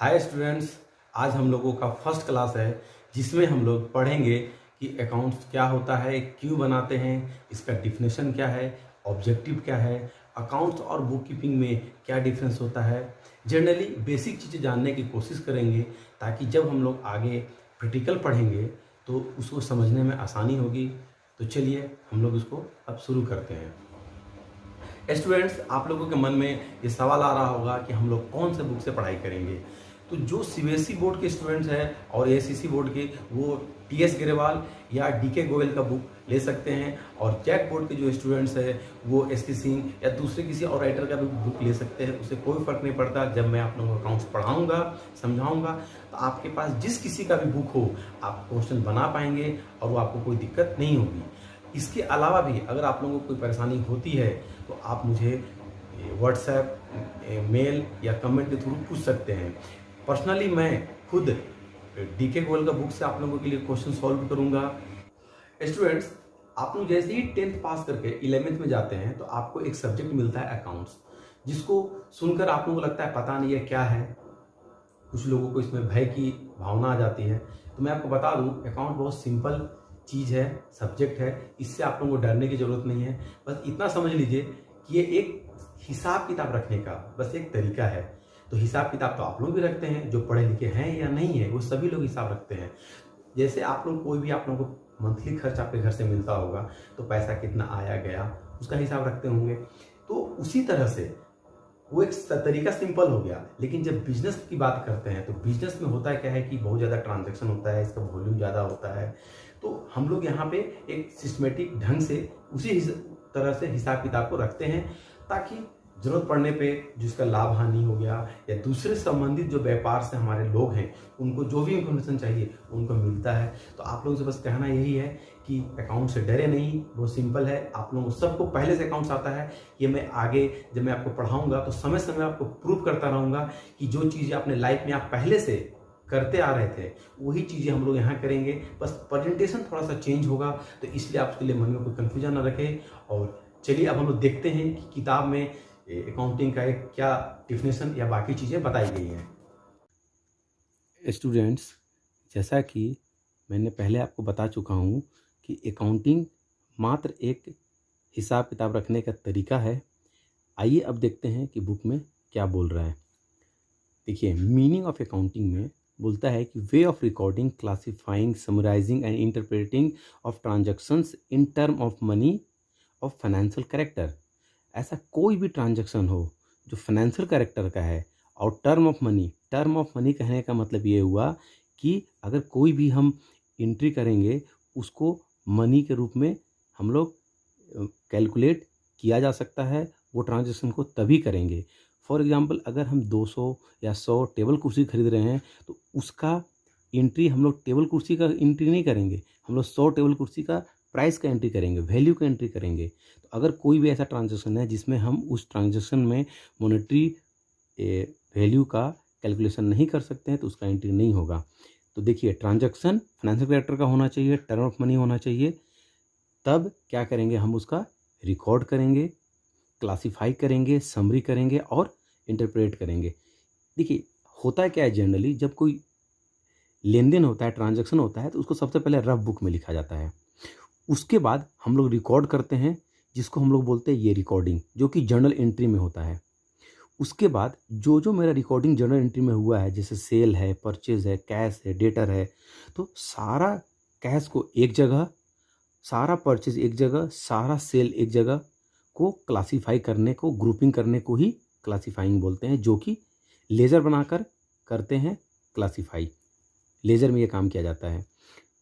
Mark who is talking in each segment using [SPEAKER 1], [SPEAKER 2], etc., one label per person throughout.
[SPEAKER 1] Hi students, आज हम लोगों का फर्स्ट क्लास है जिसमें हम लोग पढ़ेंगे कि अकाउंट्स क्या होता है, क्यों बनाते हैं, इसका डिफिनेशन क्या है, ऑब्जेक्टिव क्या है, अकाउंट्स और बुक कीपिंग में क्या डिफरेंस होता है। जनरली बेसिक चीज़ें जानने की कोशिश करेंगे ताकि जब हम लोग आगे प्रैक्टिकल पढ़ेंगे तो उसको समझने में आसानी होगी। तो चलिए हम लोग इसको अब शुरू करते हैं। स्टूडेंट्स, आप लोगों के मन में ये सवाल आ रहा होगा कि हम लोग कौन से बुक से पढ़ाई करेंगे। तो जो सीबीएसई बोर्ड के स्टूडेंट्स हैं और एआईसीसी बोर्ड के, वो टीएस ग्रेवाल या डीके गोयल का बुक ले सकते हैं, और जैक बोर्ड के जो स्टूडेंट्स हैं वो एसके सिंह या दूसरे किसी और राइटर का भी बुक ले सकते हैं। उससे कोई फर्क नहीं पड़ता। जब मैं आप लोगों को अकाउंट्स पढ़ाऊंगा, समझाऊंगा, तो आपके पास जिस किसी का भी बुक हो आप क्वेश्चन बना पाएंगे और वो आपको कोई दिक्कत नहीं होगी। इसके अलावा भी अगर आप लोगों को कोई परेशानी होती है तो आप मुझे व्हाट्सएप, मेल या कमेंट के थ्रू पूछ सकते हैं। पर्सनली मैं खुद डीके गोयल का बुक से आप लोगों के लिए क्वेश्चन सॉल्व करूंगा। स्टूडेंट्स, आप लोग जैसे ही 10th पास करके 11th में जाते हैं तो आपको एक सब्जेक्ट मिलता है अकाउंट्स, जिसको सुनकर आप लोगों को लगता है पता नहीं है क्या है। कुछ लोगों को इसमें भय की भावना आ जाती है। तो मैं आपको बता दूं, अकाउंट बहुत सिंपल चीज़ है, सब्जेक्ट है। इससे आप लोगों को डरने की ज़रूरत नहीं है। बस इतना समझ लीजिए कि ये एक हिसाब किताब रखने का बस एक तरीका है। तो हिसाब किताब तो आप लोग भी रखते हैं, जो पढ़े लिखे हैं या नहीं है वो सभी लोग हिसाब रखते हैं। जैसे आप लोग कोई भी आप लोगों को मंथली खर्च आपके घर से मिलता होगा तो पैसा कितना आया गया उसका हिसाब रखते होंगे। तो उसी तरह से वो एक तरीका सिंपल हो गया। लेकिन जब बिजनेस की बात करते हैं तो बिजनेस में होता है क्या है कि बहुत ज़्यादा ट्रांजैक्शन होता है, इसका वॉल्यूम ज़्यादा होता है। तो हम लोग यहाँ पे एक सिस्टमेटिक ढंग से उसी तरह से हिसाब किताब को रखते हैं, ताकि जरूरत पड़ने पे जिसका लाभ हानि हो गया या दूसरे संबंधित जो व्यापार से हमारे लोग हैं उनको जो भी इंफॉर्मेशन चाहिए उनको मिलता है। तो आप लोगों से बस कहना यही है कि अकाउंट से डरे नहीं, बहुत सिंपल है। आप लोगों सबको पहले से अकाउंट्स आता है। ये मैं आगे जब मैं आपको पढ़ाऊंगा तो समय समय आपको प्रूव करता रहूँगा कि जो चीज़ें अपने लाइफ में आप पहले से करते आ रहे थे वही चीज़ें हम लोग यहाँ करेंगे। बस प्रेजेंटेशन थोड़ा सा चेंज होगा, तो इसलिए आप उसके लिए मन में कोई कन्फ्यूजन ना रखें। और चलिए अब हम लोग देखते हैं कि किताब में अकाउंटिंग का एक क्या डिफिनेशन या बाकी चीज़ें बताई गई हैं। स्टूडेंट्स, जैसा कि मैंने पहले आपको बता चुका हूँ कि अकाउंटिंग मात्र एक हिसाब किताब रखने का तरीका है। आइए अब देखते हैं कि बुक में क्या बोल रहा है। देखिए, मीनिंग ऑफ अकाउंटिंग में बोलता है कि way of recording, classifying, summarising and interpreting of transactions in term of money of financial character. ऐसा कोई भी ट्रांजैक्शन हो जो फाइनेंशियल कैरेक्टर का है और टर्म ऑफ मनी कहने का मतलब ये हुआ कि अगर कोई भी हम एंट्री करेंगे उसको मनी के रूप में हम लोग कैलकुलेट किया जा सकता है। वो ट्रांजैक्शन को तभी करेंगे। फॉर एग्जांपल, अगर हम 200 या 100 टेबल कुर्सी खरीद रहे हैं तो उसका एंट्री हम लोग टेबल कुर्सी का एंट्री नहीं करेंगे, हम लोग 100 टेबल कुर्सी का प्राइस का एंट्री करेंगे, वैल्यू का एंट्री करेंगे। तो अगर कोई भी ऐसा ट्रांजैक्शन है जिसमें हम उस ट्रांजैक्शन में मॉनेटरी वैल्यू का कैलकुलेशन नहीं कर सकते हैं तो उसका एंट्री नहीं होगा। तो देखिए, ट्रांजैक्शन फाइनेंशियल कैरेक्टर का होना चाहिए, टर्म ऑफ मनी होना चाहिए। तब क्या करेंगे, हम उसका रिकॉर्ड करेंगे, क्लासीफाई करेंगे, समरी करेंगे और इंटरप्रेट करेंगे। देखिए, होता है क्या है, जनरली जब कोई लेन देन होता है, ट्रांजैक्शन होता है, तो उसको सबसे पहले रफ बुक में लिखा जाता है। उसके बाद हम लोग रिकॉर्ड करते हैं, जिसको हम लोग बोलते हैं ये रिकॉर्डिंग, जो कि जर्नल एंट्री में होता है। उसके बाद जो जो मेरा रिकॉर्डिंग जर्नल एंट्री में हुआ है, जैसे सेल है, परचेज है, कैश है, डेटर है, तो सारा कैश को एक जगह, सारा परचेज एक जगह, सारा सेल एक जगह को क्लासीफाई करने को, ग्रुपिंग करने को ही क्लासीफाइंग बोलते हैं, जो कि लेजर बनाकर करते हैं क्लासीफाई। लेजर में ये काम किया जाता है।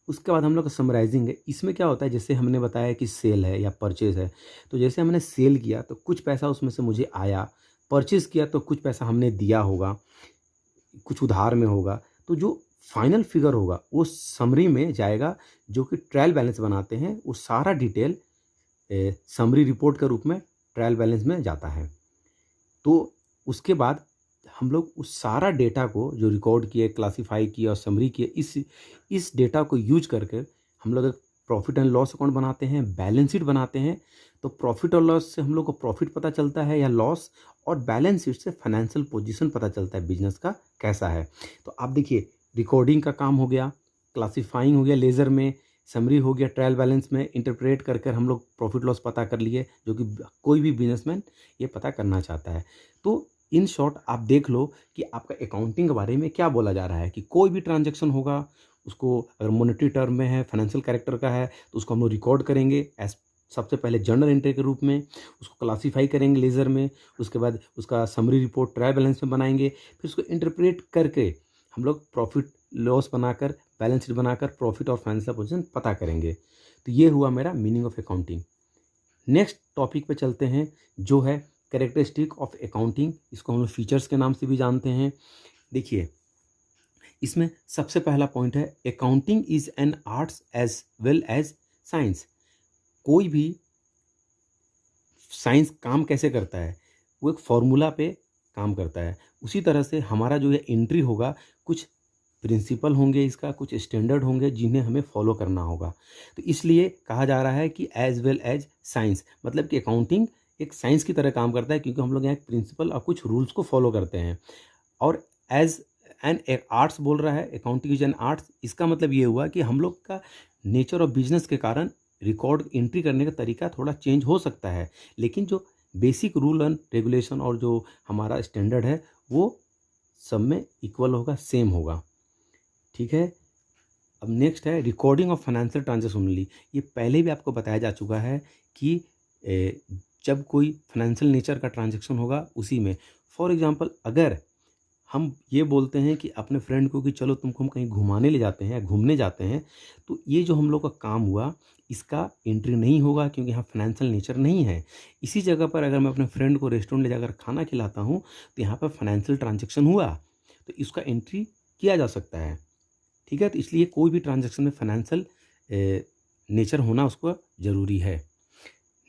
[SPEAKER 1] उसके बाद हम लोग का समराइजिंग है। इसमें क्या होता है, जैसे हमने बताया कि सेल है या परचेज है, तो जैसे हमने सेल किया तो कुछ पैसा उसमें से मुझे आया, परचेज किया तो कुछ पैसा हमने दिया होगा, कुछ उधार में होगा। तो जो फाइनल फिगर होगा वो समरी में जाएगा, जो कि ट्रायल बैलेंस बनाते हैं। वो सारा डिटेल समरी रिपोर्ट के रूप में ट्रायल बैलेंस में जाता है। तो उसके बाद हम लोग उस सारा डेटा को जो रिकॉर्ड किए, क्लासीफाई किए और समरी किए, इस डेटा को यूज करके हम लोग एक प्रॉफिट एंड लॉस अकाउंट बनाते हैं, बैलेंस शीट बनाते हैं। तो प्रॉफिट और लॉस से हम लोग को प्रॉफिट पता चलता है या लॉस, और बैलेंस शीट से फाइनेंशियल पोजीशन पता चलता है बिजनेस का कैसा है। तो आप देखिए, रिकॉर्डिंग का काम हो गया, क्लासिफाइंग हो गया, लेजर में समरी हो गया, ट्रायल बैलेंस में इंटरप्रेट कर कर हम लोग प्रॉफिट लॉस पता कर लिए, जो कि कोई भी बिजनेसमैन ये पता करना चाहता है। तो इन शॉर्ट आप देख लो कि आपका अकाउंटिंग के बारे में क्या बोला जा रहा है कि कोई भी ट्रांजैक्शन होगा उसको अगर मॉनेटरी टर्म में है, फाइनेंशियल कैरेक्टर का है, तो उसको हम लोग रिकॉर्ड करेंगे एज सबसे पहले जर्नल एंट्री के रूप में, उसको क्लासीफाई करेंगे लेजर में, उसके बाद उसका समरी रिपोर्ट ट्रायल बैलेंस में बनाएंगे, फिर उसको इंटरप्रेट करके हम लोग प्रॉफिट लॉस बनाकर, बैलेंस शीट बनाकर प्रॉफिट और फाइनेंशियल पोजीशन पता करेंगे। तो ये हुआ मेरा meaning of accounting. Next topic पे चलते हैं, जो है कैरेक्टरिस्टिक ऑफ अकाउंटिंग। इसको हम लोग फीचर्स के नाम से भी जानते हैं। देखिए, इसमें सबसे पहला पॉइंट है, accounting is an arts as well as science. कोई भी साइंस काम कैसे करता है, वो एक फॉर्मूला पे काम करता है। उसी तरह से हमारा जो ये एंट्री होगा, कुछ प्रिंसिपल होंगे, इसका कुछ स्टैंडर्ड होंगे जिन्हें हमें फॉलो करना होगा। तो इसलिए कहा जा रहा है कि एज वेल एज साइंस, मतलब कि अकाउंटिंग एक साइंस की तरह काम करता है, क्योंकि हम लोग यहाँ प्रिंसिपल और कुछ रूल्स को फॉलो करते हैं। और एज एन आर्ट्स बोल रहा है, अकाउंटिंग इज एन आर्ट्स, इसका मतलब ये हुआ कि हम लोग का नेचर ऑफ बिजनेस के कारण रिकॉर्ड एंट्री करने का तरीका थोड़ा चेंज हो सकता है, लेकिन जो बेसिक रूल एंड रेगुलेशन और जो हमारा स्टैंडर्ड है वो सब में इक्वल होगा, सेम होगा। ठीक है। अब नेक्स्ट है recording of financial transaction only. ये पहले भी आपको बताया जा चुका है कि जब कोई फाइनेंशियल नेचर का ट्रांजैक्शन होगा उसी में, फॉर एग्जांपल अगर हम ये बोलते हैं कि अपने फ्रेंड को कि चलो तुमको हम कहीं घुमाने ले जाते हैं या घूमने जाते हैं, तो ये जो हम लोग का काम हुआ इसका एंट्री नहीं होगा, क्योंकि यहाँ फाइनेंशियल नेचर नहीं है। इसी जगह पर अगर मैं अपने फ्रेंड को रेस्टोरेंट ले जाकर खाना खिलाता हूँ तो यहाँ पर फाइनेंशियल ट्रांजैक्शन हुआ, तो इसका एंट्री किया जा सकता है। ठीक है। तो इसलिए कोई भी ट्रांजैक्शन में फाइनेंशियल नेचर होना उसको ज़रूरी है।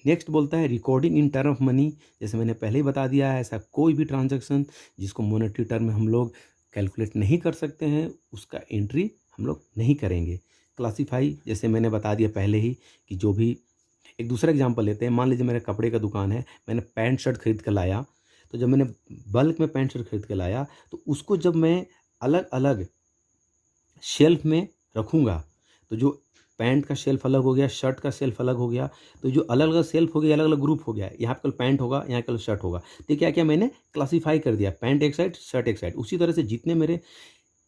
[SPEAKER 1] नेक्स्ट बोलता है recording in term of money. जैसे मैंने पहले ही बता दिया है, ऐसा कोई भी ट्रांजैक्शन जिसको मॉनेटरी टर्म में हम लोग कैलकुलेट नहीं कर सकते हैं उसका एंट्री हम लोग नहीं करेंगे। क्लासीफाई, जैसे मैंने बता दिया पहले ही कि जो भी, एक दूसरा एग्जांपल लेते हैं। मान लीजिए मेरे कपड़े का दुकान है, मैंने पैंट शर्ट खरीद कर लाया, तो जब मैंने बल्क में पैंट शर्ट खरीद कर लाया तो उसको जब मैं अलग अलग शेल्फ में रखूँगा, तो जो पैंट का शेल्फ अलग हो गया, शर्ट का शेल्फ अलग हो गया, तो जो अलग अलग शेल्फ हो गया, अलग अलग ग्रुप हो गया, यहाँ पे कल पैंट होगा, यहाँ कल शर्ट होगा। तो क्या क्या मैंने क्लासीफाई कर दिया, पैंट एक साइड, शर्ट एक साइड। उसी तरह से जितने मेरे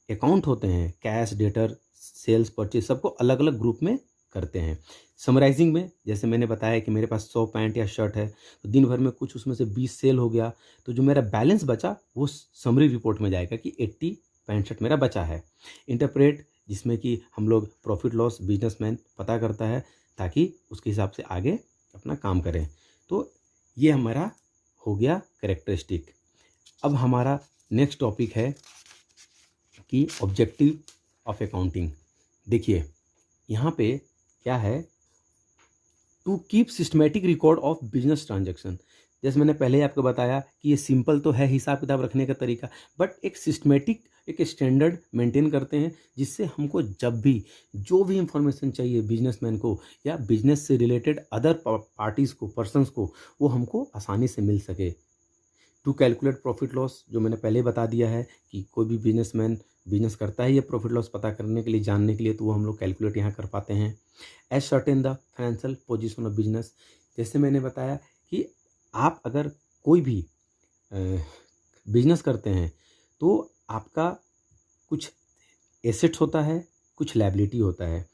[SPEAKER 1] अकाउंट होते हैं, कैश, डेटर, सेल्स, परचेज, सबको अलग अलग ग्रुप में करते हैं। समराइजिंग में जैसे मैंने बताया कि मेरे पास 100 पैंट या शर्ट है, तो दिन भर में कुछ उसमें से 20 सेल हो गया, तो जो मेरा बैलेंस बचा वो समरी रिपोर्ट में जाएगा कि 80 पैंट शर्ट मेरा बचा है। इंटरप्रेट, जिसमें कि हम लोग प्रॉफिट लॉस बिजनेसमैन पता करता है ताकि उसके हिसाब से आगे अपना काम करें। तो ये हमारा हो गया कैरेक्टरिस्टिक। अब हमारा नेक्स्ट टॉपिक है कि ऑब्जेक्टिव ऑफ अकाउंटिंग। देखिए यहाँ पे क्या है, to keep systematic record of business transaction. जैसे मैंने पहले ही आपको बताया कि ये सिंपल तो है हिसाब किताब रखने का तरीका, बट एक सिस्टमेटिक, एक स्टैंडर्ड मेंटेन करते हैं, जिससे हमको जब भी जो भी इंफॉर्मेशन चाहिए बिजनेसमैन को या बिजनेस से रिलेटेड अदर पार्टीज़ को, पर्सनस को, वो हमको आसानी से मिल सके। टू कैलकुलेट प्रॉफिट लॉस, जो मैंने पहले बता दिया है कि कोई भी बिजनेसमैन बिजनेस करता है ये प्रॉफिट लॉस पता करने के लिए, जानने के लिए, तो वो हम लोग कैलकुलेट यहाँ कर पाते हैं। Ascertain the financial position of business, जैसे मैंने बताया कि आप अगर कोई भी बिजनेस करते हैं तो आपका कुछ एसेट्स होता है, कुछ लायबिलिटी होता है,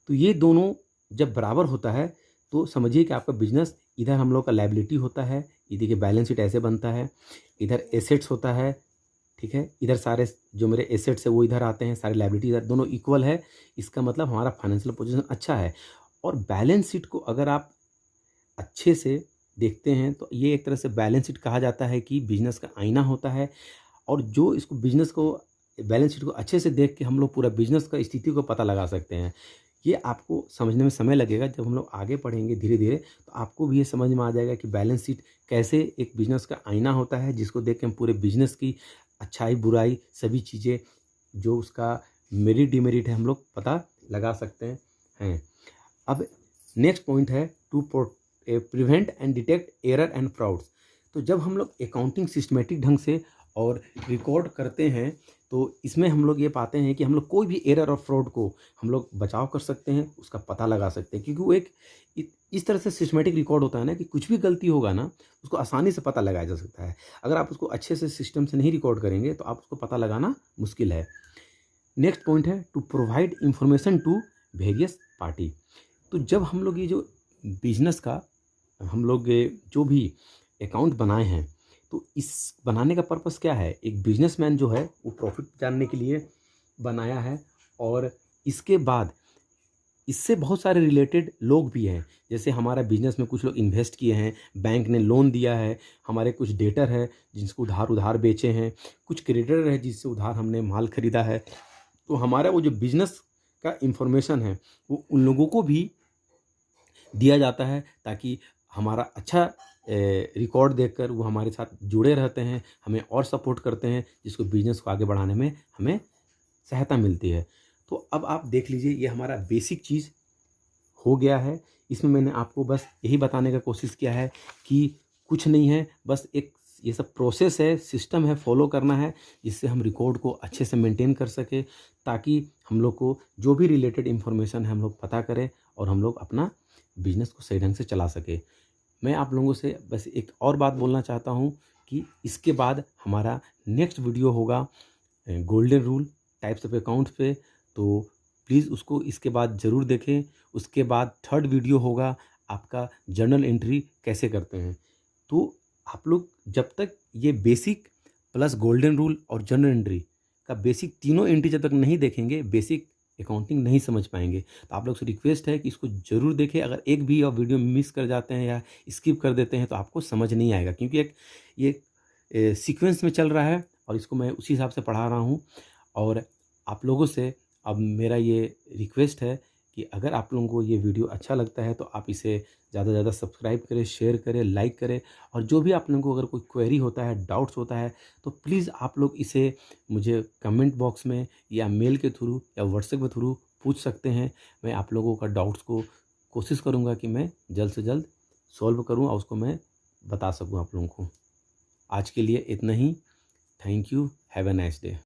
[SPEAKER 1] तो ये दोनों जब बराबर होता है तो समझिए कि आपका बिजनेस, इधर हम लोग का लायबिलिटी होता है, ये देखिए बैलेंस शीट ऐसे बनता है, इधर एसेट्स होता है, ठीक है, इधर सारे जो मेरे एसेट्स है वो इधर आते हैं, सारे लायबिलिटी इधर, दोनों इक्वल है, इसका मतलब हमारा फाइनेंशियल पोजीशन अच्छा है। और बैलेंस शीट को अगर आप अच्छे से देखते हैं तो ये एक तरह से बैलेंस शीट कहा जाता है कि बिजनेस का आईना होता है, और जो इसको बिजनेस को बैलेंस शीट को अच्छे से देख के हम लोग पूरा बिजनेस का स्थिति को पता लगा सकते हैं। ये आपको समझने में समय लगेगा, जब हम लोग आगे पढ़ेंगे धीरे धीरे तो आपको भी ये समझ में आ जाएगा कि बैलेंस शीट कैसे एक बिजनेस का आईना होता है, जिसको देख के हम पूरे बिजनेस की अच्छाई बुराई सभी चीज़ें, जो उसका मेरिट डिमेरिट है, हम लोग पता लगा सकते हैं। अब नेक्स्ट पॉइंट है to prevent and detect error and frauds. तो जब हम लोग अकाउंटिंग सिस्टमेटिक ढंग से और रिकॉर्ड करते हैं तो इसमें हम लोग ये पाते हैं कि हम लोग कोई भी एरर और फ्रॉड को हम लोग बचाव कर सकते हैं, उसका पता लगा सकते हैं, क्योंकि वो एक इस तरह से सिस्टमेटिक रिकॉर्ड होता है ना कि कुछ भी गलती होगा ना उसको आसानी से पता लगाया जा सकता है। अगर आप उसको अच्छे से सिस्टम से नहीं रिकॉर्ड करेंगे तो आप उसको पता लगाना मुश्किल है। नेक्स्ट पॉइंट है to provide information to various party. तो जब हम लोग ये जो बिजनेस का हम लोग जो भी अकाउंट बनाए हैं तो इस बनाने का पर्पस क्या है? एक बिजनेसमैन जो है वो प्रॉफिट जानने के लिए बनाया है, और इसके बाद इससे बहुत सारे रिलेटेड लोग भी हैं। जैसे हमारा बिजनेस में कुछ लोग इन्वेस्ट किए हैं, बैंक ने लोन दिया है, हमारे कुछ डेटर है जिनको उधार बेचे हैं, कुछ क्रेडिटर है जिससे उधार हमने माल खरीदा है। तो हमारा वो जो बिजनेस का इंफॉर्मेशन है वो उन लोगों को भी दिया जाता है ताकि हमारा अच्छा रिकॉर्ड देखकर वो हमारे साथ जुड़े रहते हैं, हमें और सपोर्ट करते हैं, जिसको बिजनेस को आगे बढ़ाने में हमें सहायता मिलती है। तो अब आप देख लीजिए ये हमारा बेसिक चीज़ हो गया है। इसमें मैंने आपको बस यही बताने का कोशिश किया है कि कुछ नहीं है, बस एक ये सब प्रोसेस है, सिस्टम है, फॉलो करना है, जिससे हम रिकॉर्ड को अच्छे से मेंटेन कर सके, ताकि हम लोग को जो भी रिलेटेड इन्फॉर्मेशन है हम लोग पता करें और हम लोग अपना बिजनेस को सही ढंग से चला सके। मैं आप लोगों से बस एक और बात बोलना चाहता हूँ कि इसके बाद हमारा नेक्स्ट वीडियो होगा golden rule types of accounts पे, तो प्लीज़ उसको इसके बाद ज़रूर देखें। उसके बाद थर्ड वीडियो होगा आपका जर्नल एंट्री कैसे करते हैं। तो आप लोग जब तक ये बेसिक प्लस गोल्डन रूल और जर्नल एंट्री का बेसिक तीनों एंट्री जब तक नहीं देखेंगे, बेसिक अकाउंटिंग नहीं समझ पाएंगे। तो आप लोग से रिक्वेस्ट है कि इसको ज़रूर देखें। अगर एक भी और वीडियो मिस कर जाते हैं या स्किप कर देते हैं तो आपको समझ नहीं आएगा, क्योंकि एक ये सीक्वेंस में चल रहा है और इसको मैं उसी हिसाब से पढ़ा रहा हूँ। और आप लोगों से अब मेरा ये रिक्वेस्ट है कि अगर आप लोगों को ये वीडियो अच्छा लगता है तो आप इसे ज़्यादा से ज़्यादा सब्सक्राइब करें, शेयर करें, लाइक करें, और जो भी आप लोगों को अगर कोई क्वेरी होता है, डाउट्स होता है, तो प्लीज़ आप लोग इसे मुझे कमेंट बॉक्स में या मेल के थ्रू या व्हाट्सएप के थ्रू पूछ सकते हैं। मैं आप लोगों का डाउट्स को कोशिश करूँगा कि मैं जल्द से जल्द सॉल्व करूँ और उसको मैं बता सकूँ आप लोगों को। आज के लिए इतना ही। Thank you. Have a nice day.